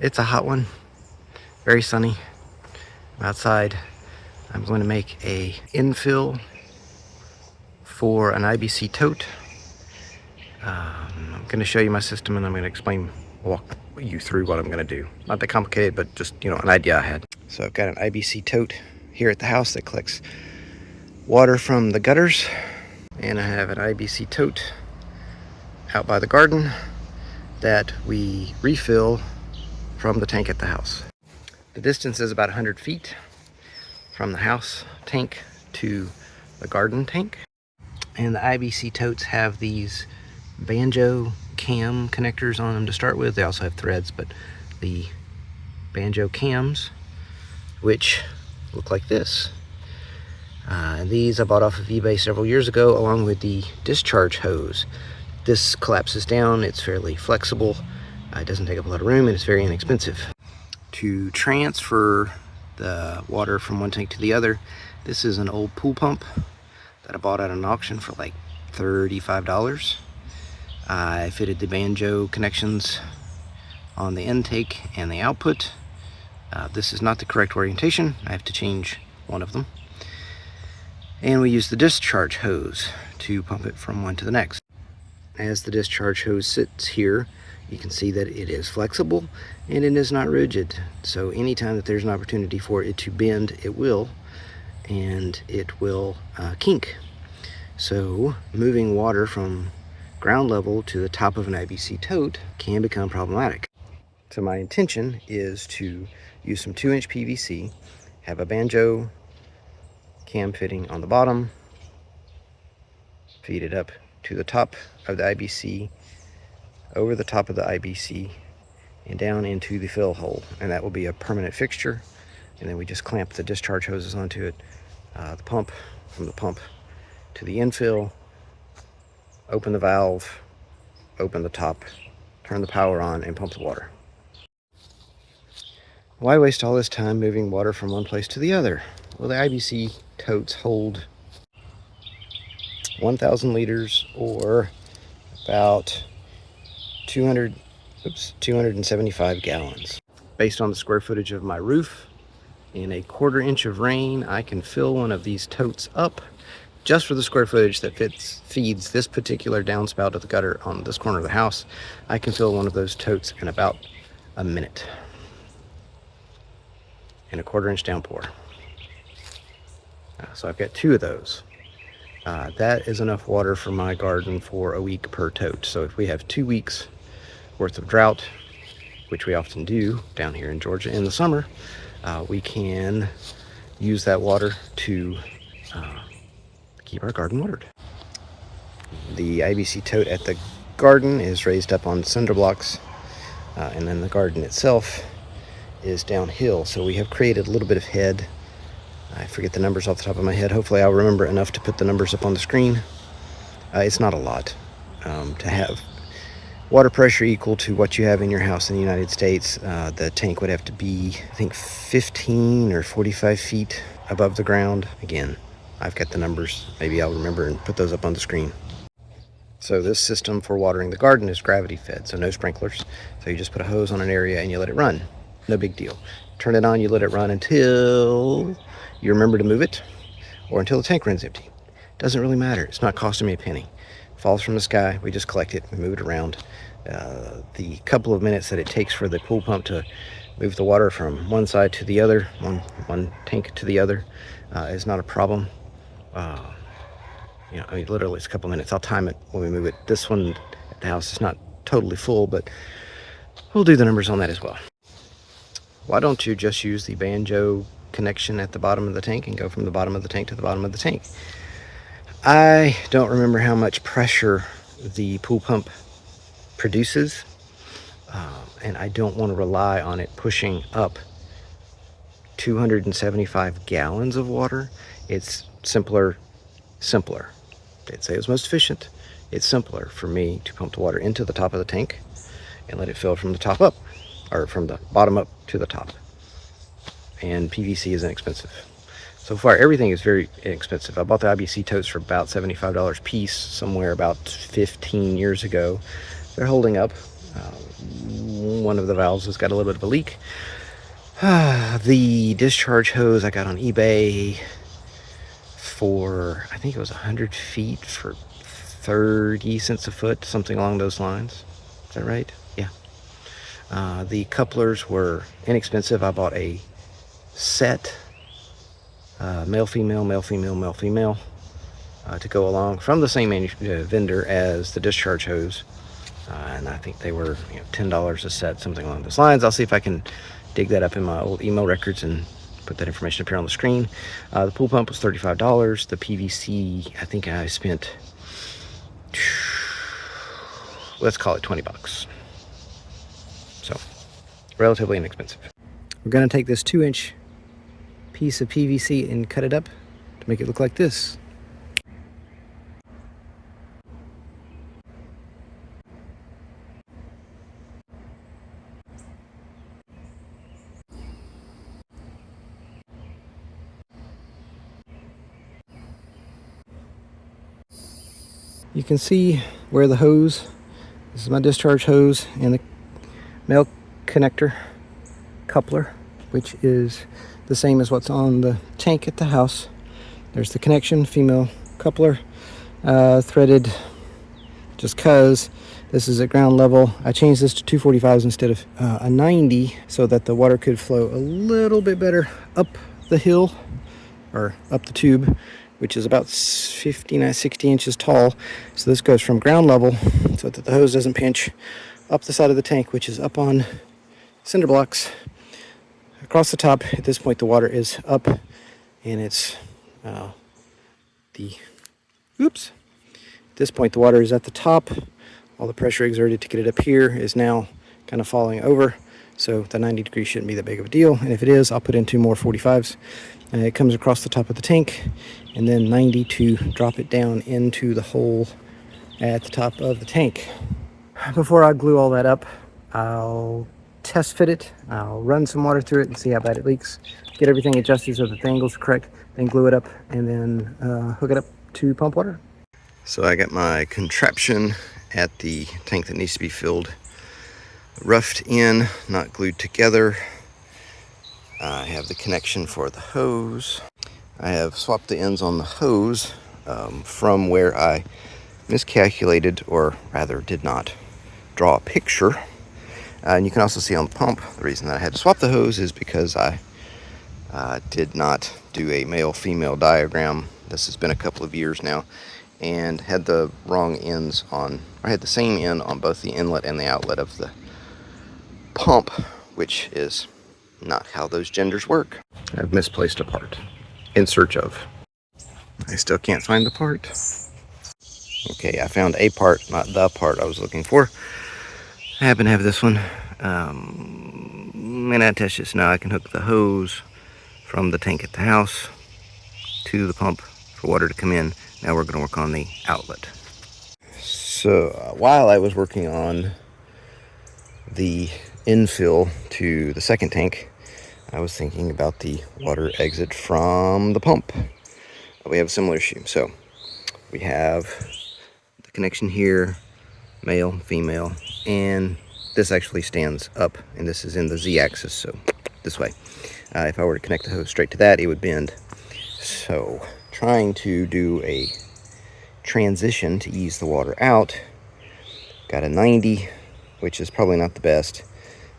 It's a hot one, very sunny. I'm outside. I'm going to make a infill for an IBC tote. I'm going to show you my system and I'm going to walk you through what I'm going to do. Not that complicated, but just, an idea I had. So I've got an IBC tote here at the house that collects water from the gutters, and I have an IBC tote out by the garden that we refill from the tank at the house. The distance is about 100 feet from the house tank to the garden tank. And the IBC totes have these banjo cam connectors on them to start with. They also have threads, but the banjo cams, which look like this. These I bought off of eBay several years ago, along with the discharge hose. This collapses down, it's fairly flexible, it doesn't take up a lot of room, and it's very inexpensive. To transfer the water from one tank to the other, this is an old pool pump that I bought at an auction for like $35. I fitted the banjo connections on the intake and the output. This is not the correct orientation. I have to change one of them. And we use the discharge hose to pump it from one to the next. As the discharge hose sits here, you can see that it is flexible and it is not rigid. So anytime that there's an opportunity for it to bend, it will, and it will kink. So moving water from ground level to the top of an IBC tote can become problematic. So my intention is to use some 2-inch PVC, have a banjo cam fitting on the bottom, feed it up to the top of the IBC, over the top of the IBC, and down into the fill hole, and that will be a permanent fixture. And then we just clamp the discharge hoses onto it, the pump, from the pump to the infill, open the valve, open the top, turn the power on, and pump the water. Why waste all this time moving water from one place to the other? Well, the IBC totes hold 1,000 liters, or about 275 gallons. Based on the square footage of my roof, in a 1/4 inch of rain, I can fill one of these totes up just for the square footage that feeds this particular downspout of the gutter on this corner of the house. I can fill one of those totes in about a minute in a 1/4 inch downpour. So I've got 2 of those. That is enough water for my garden for a week per tote. So if we have 2 weeks worth of drought, which we often do down here in Georgia in the summer, we can use that water to keep our garden watered. The IBC tote at the garden is raised up on cinder blocks, and then the garden itself is downhill. So we have created a little bit of head. I forget the numbers off the top of my head. Hopefully I'll remember enough to put the numbers up on the screen. It's not a lot. To have water pressure equal to what you have in your house in the United States, the tank would have to be, I think, 15 or 45 feet above the ground. Again, I've got the numbers. Maybe I'll remember and put those up on the screen. So this system for watering the garden is gravity fed, so no sprinklers. So you just put a hose on an area and you let it run. No big deal. Turn it on, you let it run until you remember to move it, or until the tank runs empty. Doesn't really matter. It's not costing me a penny. It falls from the sky, we just collect it, we move it around. The couple of minutes that it takes for the pool pump to move the water from one side to the other, one tank to the other, is not a problem. Literally it's a couple minutes. I'll time it when we move it. This one at the house is not totally full, but we'll do the numbers on that as well. Why don't you just use the banjo connection at the bottom of the tank and go from the bottom of the tank to the bottom of the tank? I don't remember how much pressure the pool pump produces, and I don't want to rely on it pushing up 275 gallons of water. It's simpler. I'd say it was most efficient. It's simpler for me to pump the water into the top of the tank and let it fill from the top up, or from the bottom up to the top. And PVC is inexpensive. So far, everything is very inexpensive. I bought the IBC totes for about $75 a piece somewhere about 15 years ago. They're holding up. One of the valves has got a little bit of a leak. The discharge hose I got on eBay for, I think it was 100 feet for 30 cents a foot, something along those lines. Is that right? Yeah. The couplers were inexpensive. I bought a set, male, female, male, female, male, female, to go along from the same vendor as the discharge hose. And I think they were $10 a set, something along those lines. I'll see if I can dig that up in my old email records and put that information up here on the screen. The pool pump was $35. The PVC, I think I spent, let's call it 20 bucks. So, relatively inexpensive. We're gonna take this 2-inch piece of PVC and cut it up to make it look like this. You can see where the hose, this is my discharge hose and the male connector coupler, which is the same as what's on the tank at the house. There's the connection, female coupler, threaded just cause this is at ground level. I changed this to 245s instead of a 90 so that the water could flow a little bit better up the hill or up the tube, which is about 59, 60 inches tall. So this goes from ground level so that the hose doesn't pinch up the side of the tank, which is up on cinder blocks across the top. At this point, the water is up and it's at this point, the water is at the top. All the pressure exerted to get it up here is now kind of falling over. So the 90 degrees shouldn't be that big of a deal. And if it is, I'll put in 2 more 45s. It comes across the top of the tank, and then 90 to drop it down into the hole at the top of the tank. Before I glue all that up, I'll test fit it. I'll run some water through it and see how bad it leaks. Get everything adjusted so that the angle's correct, then glue it up, and then hook it up to pump water. So I got my contraption at the tank that needs to be filled roughed in, not glued together. I have the connection for the hose. I have swapped the ends on the hose from where I miscalculated, or rather did not draw a picture. And you can also see on the pump, the reason that I had to swap the hose is because I did not do a male-female diagram. This has been a couple of years now, and had the wrong ends on, I had the same end on both the inlet and the outlet of the pump, which is not how those genders work. I've misplaced a part. In search of. I still can't find the part. Okay, I found a part, not the part I was looking for. I happen to have this one. And I test this now. I can hook the hose from the tank at the house to the pump for water to come in. Now we're going to work on the outlet. So while I was working on the infill to the second tank, I was thinking about the water exit from the pump. We have a similar issue. So we have the connection here, male, female, and this actually stands up, and this is in the Z-axis, so this way. If I were to connect the hose straight to that, it would bend. So trying to do a transition to ease the water out, got a 90, which is probably not the best.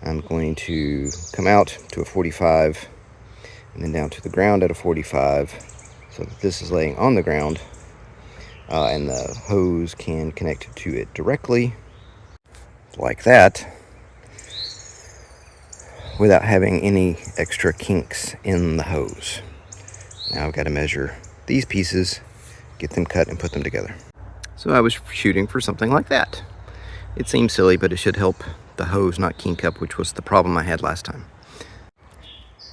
I'm going to come out to a 45 and then down to the ground at a 45 so that this is laying on the ground and the hose can connect to it directly like that without having any extra kinks in the hose. Now I've got to measure these pieces, get them cut and put them together. So I was shooting for something like that. It seems silly, but it should help the hose not kink up, which was the problem I had last time.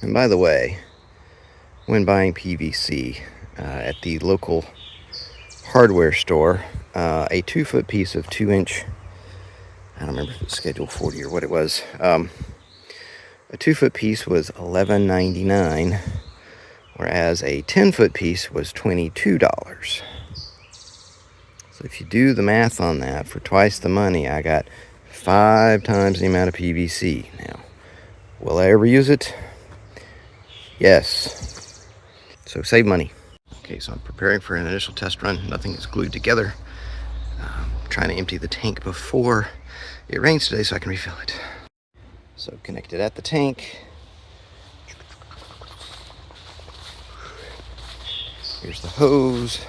And by the way, when buying PVC at the local hardware store, a 2-foot piece of 2-inch, I don't remember if it was Schedule 40 or what it was, a 2-foot piece was $11.99, whereas a 10-foot piece was $22. So if you do the math on that, for twice the money, I got 5 times the amount of PVC. Now, will I ever use it? Yes. So save money. Okay, so I'm preparing for an initial test run. Nothing is glued together. Trying to empty the tank before it rains today so I can refill it. So connected at the tank. Here's the hose.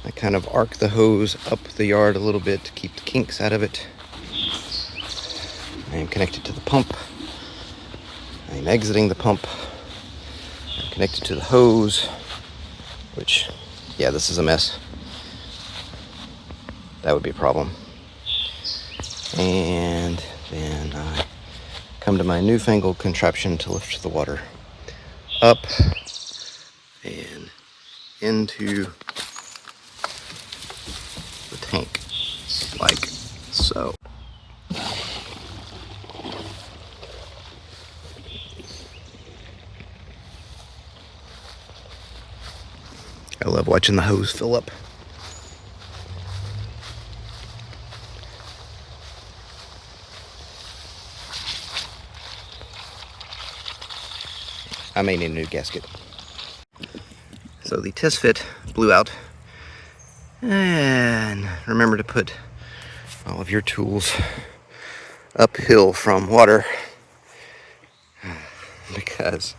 I kind of arc the hose up the yard a little bit to keep the kinks out of it. I am connected to the pump. I am exiting the pump. I'm connected to the hose, which, yeah, this is a mess. That would be a problem. And then I come to my newfangled contraption to lift the water up and into the tank, like so. I love watching the hose fill up. I may need a new gasket. So the test fit blew out. And remember to put all of your tools uphill from water, because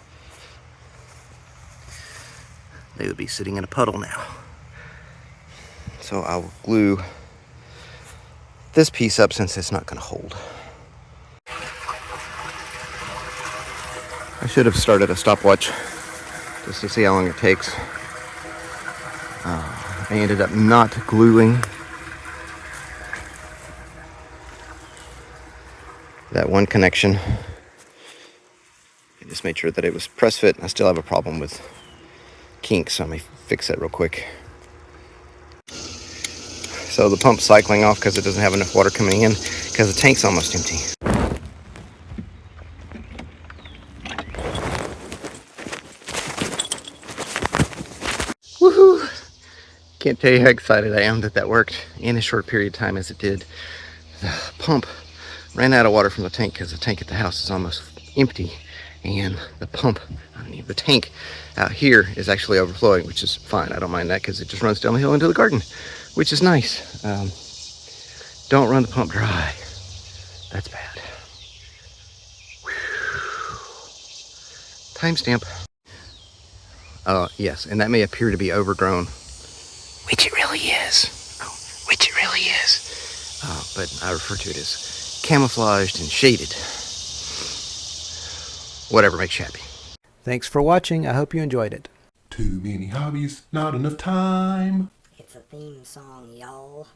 they would be sitting in a puddle now. So I'll glue this piece up since it's not going to hold. I should have started a stopwatch just to see how long it takes. I ended up not gluing that one connection. I just made sure that it was press fit. I still have a problem with kinks, so I may fix that real quick. So the pump's cycling off because it doesn't have enough water coming in because the tank's almost empty. Woohoo! Can't tell you how excited I am that that worked in a short period of time as it did. The pump ran out of water from the tank because the tank at the house is almost empty, and the pump, the tank out here is actually overflowing, which is fine. I don't mind that because it just runs down the hill into the garden, which is nice. Don't run the pump dry. That's bad. Timestamp. Yes, and that may appear to be overgrown, which it really is. Which it really is. But I refer to it as camouflaged and shaded. Whatever makes you happy. Thanks for watching. I hope you enjoyed it. Too many hobbies, not enough time. It's a theme song, y'all.